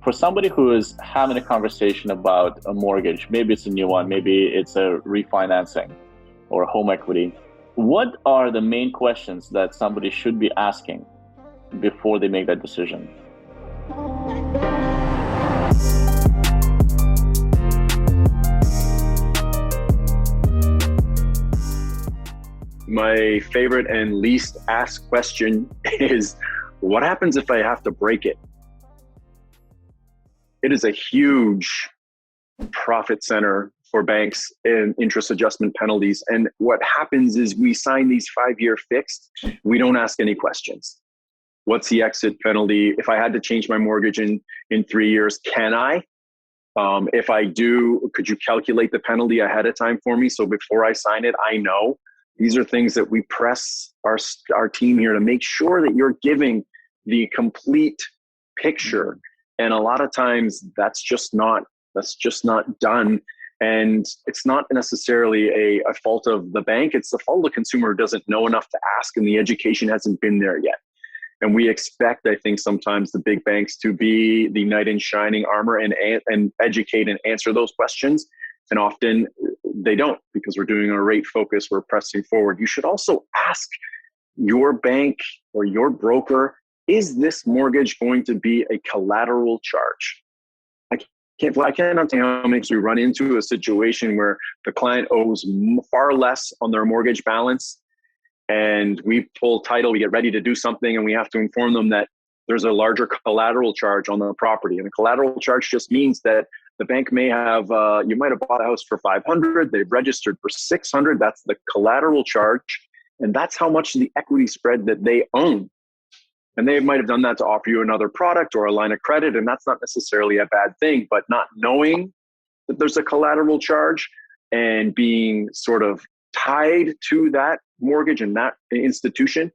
For somebody who is having a conversation about a mortgage, maybe it's a new one, maybe it's a refinancing or home equity, what are the main questions that somebody should be asking before they make that decision? My favorite and least asked question is, what happens if I have to break it? It is a huge profit center for banks and interest adjustment penalties. And what happens is we sign these 5-year fixed. We don't ask any questions. What's the exit penalty? If I had to change my mortgage in 3 years, can I? If I do, could you calculate the penalty ahead of time for me? So before I sign it, I know. These are things that we press our team here to make sure that you're giving the complete picture. And a lot of times that's just not done. And it's not necessarily a fault of the bank. It's the fault of the consumer who doesn't know enough to ask, and the education hasn't been there yet. And we expect, I think, sometimes the big banks to be the knight in shining armor and educate and answer those questions. And often they don't, because we're doing a rate focus, we're pressing forward. You should also ask your bank or your broker, is this mortgage going to be a collateral charge? I cannot tell you how many times we run into a situation where the client owes far less on their mortgage balance, and we pull title, we get ready to do something, and we have to inform them that there's a larger collateral charge on the property. And the collateral charge just means that the bank may have, you might have bought a house for $500, they've registered for $600, that's the collateral charge, and that's how much the equity spread that they own. And they might have done that to offer you another product or a line of credit, and that's not necessarily a bad thing, but not knowing that there's a collateral charge and being sort of tied to that mortgage and that institution,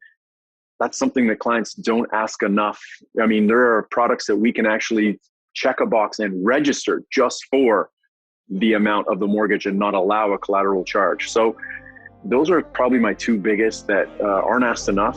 that's something that clients don't ask enough. I mean, there are products that we can actually check a box and register just for the amount of the mortgage and not allow a collateral charge. So those are probably my two biggest that aren't asked enough.